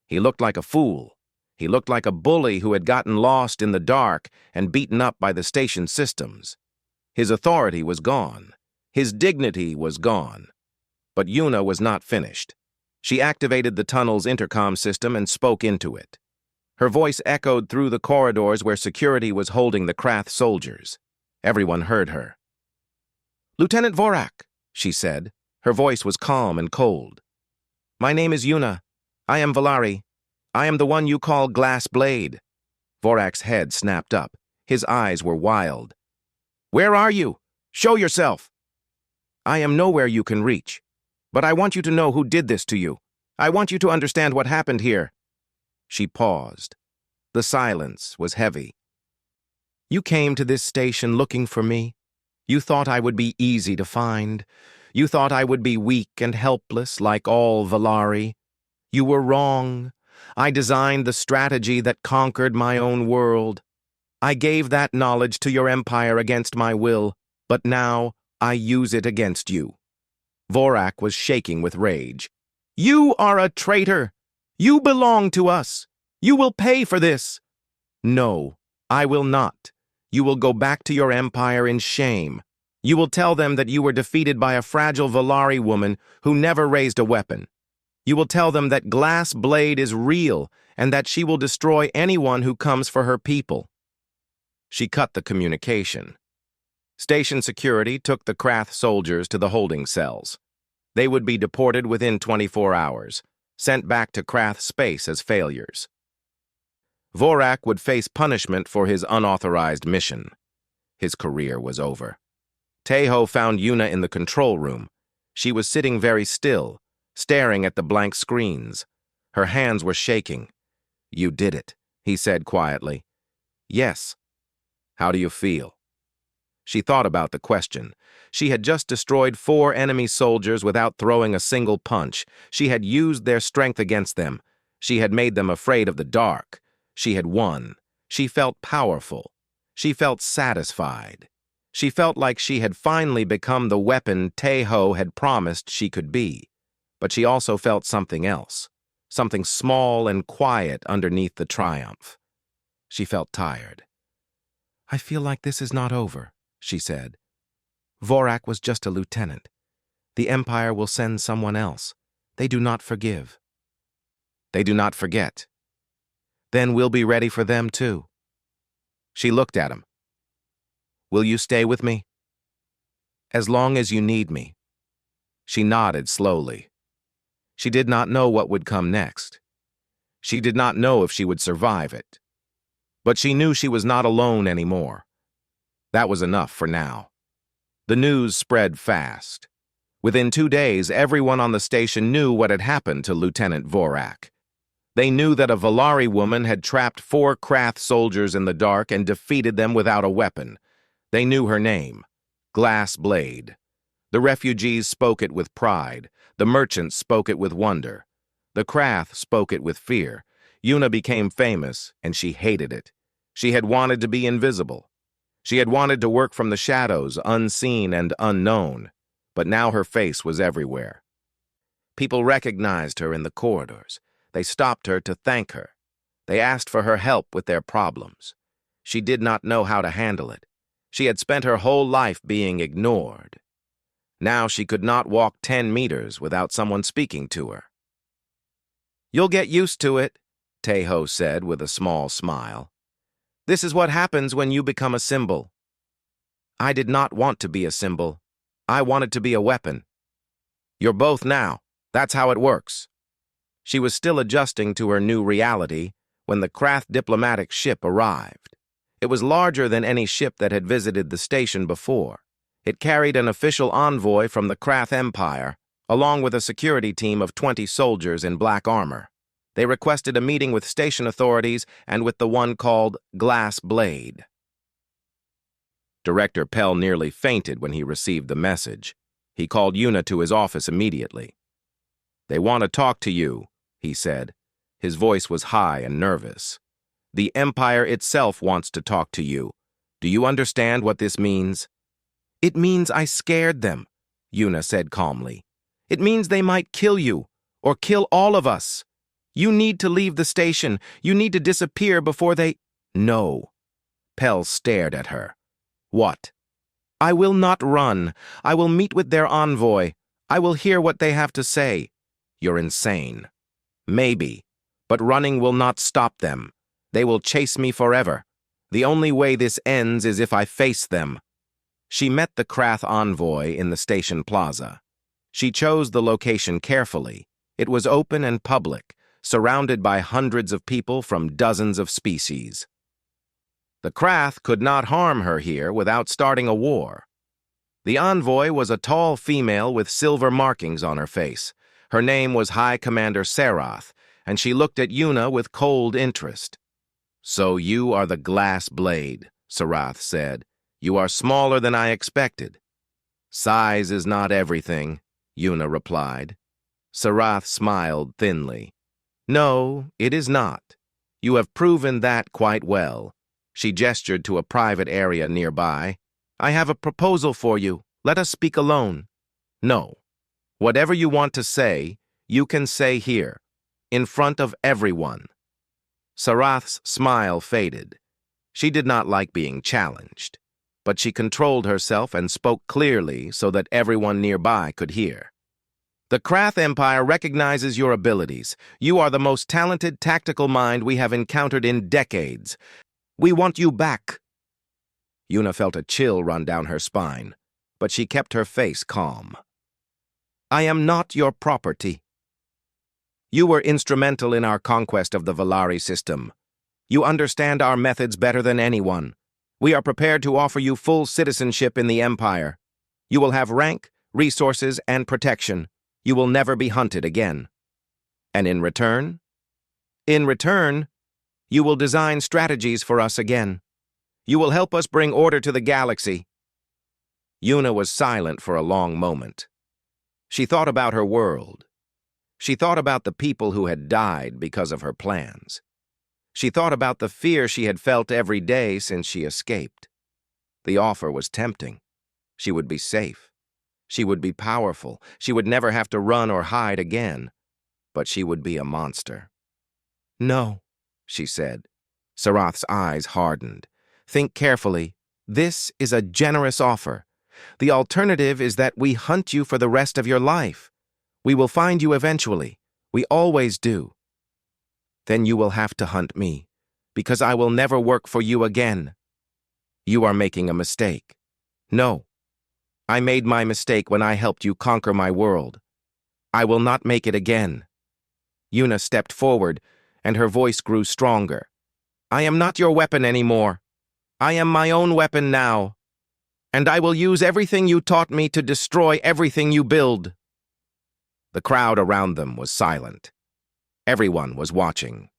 He looked like a fool. He looked like a bully who had gotten lost in the dark and beaten up by the station systems. His authority was gone. His dignity was gone. But Yuna was not finished. She activated the tunnel's intercom system and spoke into it. Her voice echoed through the corridors where security was holding the Krath soldiers. Everyone heard her. "Lieutenant Vorak," she said. Her voice was calm and cold. "My name is Yuna. I am Valari. I am the one you call Glass Blade." Vorak's head snapped up. His eyes were wild. "Where are you? Show yourself." "I am nowhere you can reach. But I want you to know who did this to you. I want you to understand what happened here." She paused. The silence was heavy. "You came to this station looking for me. You thought I would be easy to find. You thought I would be weak and helpless like all Valari. You were wrong. I designed the strategy that conquered my own world. I gave that knowledge to your empire against my will, but now I use it against you." Vorak was shaking with rage. "You are a traitor! You belong to us! You will pay for this!" "No, I will not. You will go back to your empire in shame. You will tell them that you were defeated by a fragile Valari woman who never raised a weapon. You will tell them that Glass Blade is real and that she will destroy anyone who comes for her people." She cut the communication. Station security took the Krath soldiers to the holding cells. They would be deported within 24 hours, sent back to Krath space as failures. Vorak would face punishment for his unauthorized mission. His career was over. Tejo found Yuna in the control room. She was sitting very still, staring at the blank screens. Her hands were shaking. "You did it," he said quietly. "Yes." "How do you feel?" She thought about the question. She had just destroyed 4 enemy soldiers without throwing a single punch. She had used their strength against them. She had made them afraid of the dark. She had won. She felt powerful. She felt satisfied. She felt like she had finally become the weapon Tejo had promised she could be. But she also felt something else, something small and quiet underneath the triumph. She felt tired. "I feel like this is not over," she said. "Vorak was just a lieutenant. The Empire will send someone else. They do not forgive. They do not forget. Then we'll be ready for them too." She looked at him. "Will you stay with me?" "As long as you need me." She nodded slowly. She did not know what would come next. She did not know if she would survive it. But she knew she was not alone anymore. That was enough for now. The news spread fast. Within 2 days, everyone on the station knew what had happened to Lieutenant Vorak. They knew that a Valari woman had trapped 4 Krath soldiers in the dark and defeated them without a weapon. They knew her name, Glass Blade. The refugees spoke it with pride. The merchants spoke it with wonder. The Krath spoke it with fear. Yuna became famous, and she hated it. She had wanted to be invisible. She had wanted to work from the shadows, unseen and unknown. But now her face was everywhere. People recognized her in the corridors. They stopped her to thank her. They asked for her help with their problems. She did not know how to handle it. She had spent her whole life being ignored. Now she could not walk 10 meters without someone speaking to her. "You'll get used to it," Tejo said with a small smile. "This is what happens when you become a symbol." "I did not want to be a symbol. I wanted to be a weapon." "You're both now. That's how it works." She was still adjusting to her new reality when the Krath diplomatic ship arrived. It was larger than any ship that had visited the station before. It carried an official envoy from the Krath Empire, along with a security team of 20 soldiers in black armor. They requested a meeting with station authorities and with the one called Glass Blade. Director Pell nearly fainted when he received the message. He called Yuna to his office immediately. "They want to talk to you," he said. His voice was high and nervous. "The Empire itself wants to talk to you. Do you understand what this means?" "It means I scared them," Yuna said calmly. "It means they might kill you, or kill all of us. You need to leave the station. You need to disappear before they—" "No." Pell stared at her. "What?" "I will not run. I will meet with their envoy. I will hear what they have to say." "You're insane." "Maybe, but running will not stop them. They will chase me forever. The only way this ends is if I face them." She met the Krath envoy in the station plaza. She chose the location carefully. It was open and public, surrounded by hundreds of people from dozens of species. The Krath could not harm her here without starting a war. The envoy was a tall female with silver markings on her face. Her name was High Commander Sarath, and she looked at Yuna with cold interest. "So you are the Glass Blade," Sarath said. "You are smaller than I expected." "Size is not everything," Yuna replied. Sarath smiled thinly. "No, it is not. You have proven that quite well." She gestured to a private area nearby. "I have a proposal for you. Let us speak alone." "No. Whatever you want to say, you can say here, in front of everyone." Sarath's smile faded. She did not like being challenged, but she controlled herself and spoke clearly so that everyone nearby could hear. "The Krath Empire recognizes your abilities. You are the most talented tactical mind we have encountered in decades. We want you back." Yuna felt a chill run down her spine, but she kept her face calm. "I am not your property. You were instrumental in our conquest of the Valari system. You understand our methods better than anyone. We are prepared to offer you full citizenship in the Empire. You will have rank, resources, and protection. You will never be hunted again. And in return? In return, you will design strategies for us again. You will help us bring order to the galaxy." Yuna was silent for a long moment. She thought about her world. She thought about the people who had died because of her plans. She thought about the fear she had felt every day since she escaped. The offer was tempting. She would be safe. She would be powerful. She would never have to run or hide again. But she would be a monster. "No," she said. Sarath's eyes hardened. "Think carefully. This is a generous offer. The alternative is that we hunt you for the rest of your life. We will find you eventually. We always do. Then you will have to hunt me, because I will never work for you again. You are making a mistake." "No. I made my mistake when I helped you conquer my world. I will not make it again." Yuna stepped forward, and her voice grew stronger. "I am not your weapon anymore. I am my own weapon now. And I will use everything you taught me to destroy everything you build." The crowd around them was silent. Everyone was watching.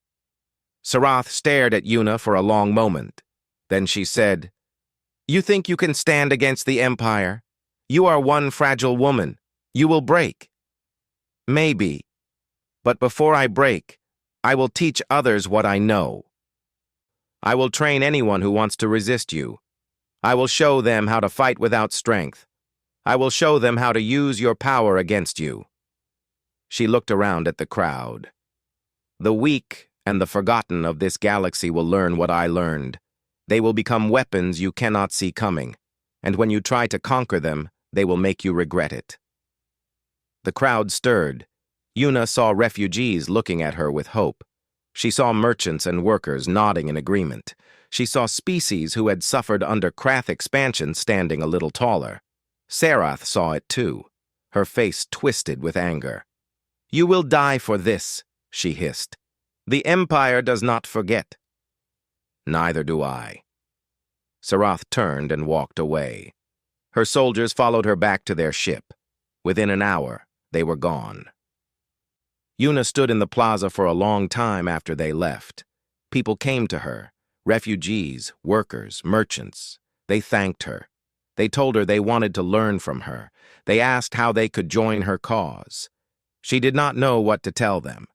Sarath stared at Yuna for a long moment. Then she said, "You think you can stand against the Empire? You are one fragile woman. You will break. Maybe. But before I break, I will teach others what I know. I will train anyone who wants to resist you. I will show them how to fight without strength. I will show them how to use your power against you. She looked around at the crowd. The weak and the forgotten of this galaxy will learn what I learned. They will become weapons you cannot see coming, and when you try to conquer them, they will make you regret it. The crowd stirred. Yuna saw refugees looking at her with hope. She saw merchants and workers nodding in agreement. She saw species who had suffered under Krath expansion standing a little taller. Sarath saw it too, her face twisted with anger. "You will die for this," she hissed. "The Empire does not forget." "Neither do I." Sarath turned and walked away. Her soldiers followed her back to their ship. Within an hour, they were gone. Yuna stood in the plaza for a long time after they left. People came to her, refugees, workers, merchants. They thanked her. They told her they wanted to learn from her. They asked how they could join her cause. She did not know what to tell them.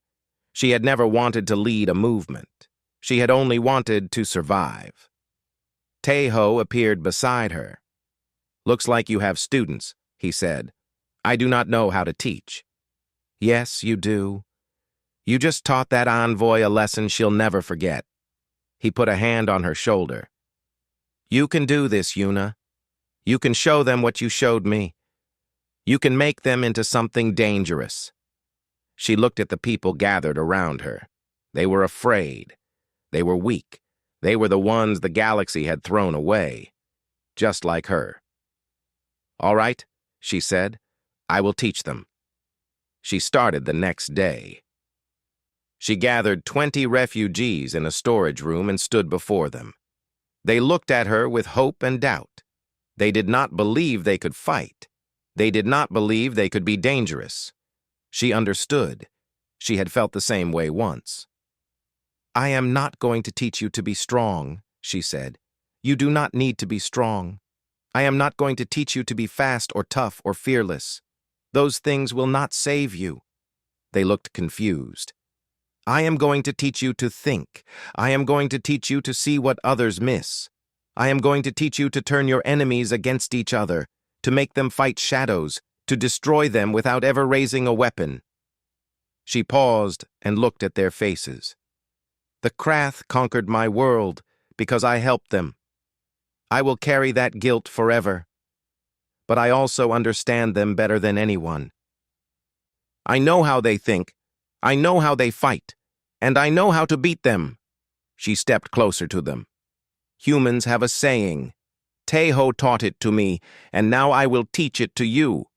She had never wanted to lead a movement. She had only wanted to survive. Teho appeared beside her. "Looks like you have students," he said. "I do not know how to teach." "Yes, you do. You just taught that envoy a lesson she'll never forget." He put a hand on her shoulder. "You can do this, Yuna. You can show them what you showed me. You can make them into something dangerous." She looked at the people gathered around her. They were afraid. They were weak. They were the ones the galaxy had thrown away, just like her. "All right," she said. "I will teach them." She started the next day. She gathered 20 refugees in a storage room and stood before them. They looked at her with hope and doubt. They did not believe they could fight. They did not believe they could be dangerous. She understood. She had felt the same way once. "I am not going to teach you to be strong," she said. "You do not need to be strong. I am not going to teach you to be fast or tough or fearless. Those things will not save you." They looked confused. "I am going to teach you to think. I am going to teach you to see what others miss. I am going to teach you to turn your enemies against each other, to make them fight shadows, to destroy them without ever raising a weapon." She paused and looked at their faces. "The Krath conquered my world because I helped them. I will carry that guilt forever. But I also understand them better than anyone. I know how they think. I know how they fight. And I know how to beat them." She stepped closer to them. "Humans have a saying. Teho taught it to me, and now I will teach it to you.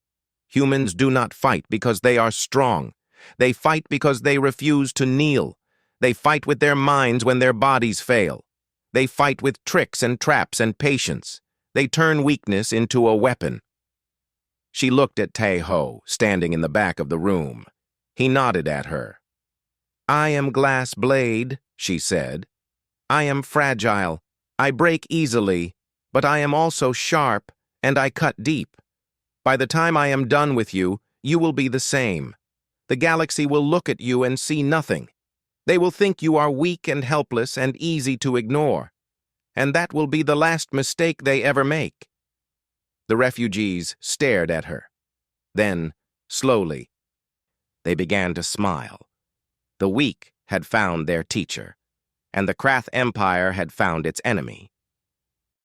Humans do not fight because they are strong. They fight because they refuse to kneel. They fight with their minds when their bodies fail. They fight with tricks and traps and patience. They turn weakness into a weapon." She looked at Teho, standing in the back of the room. He nodded at her. "I am Glass Blade," she said. "I am fragile. I break easily, but I am also sharp, and I cut deep. By the time I am done with you, you will be the same. The galaxy will look at you and see nothing. They will think you are weak and helpless and easy to ignore. And that will be the last mistake they ever make." The refugees stared at her. Then, slowly, they began to smile. The weak had found their teacher, and the Krath Empire had found its enemy.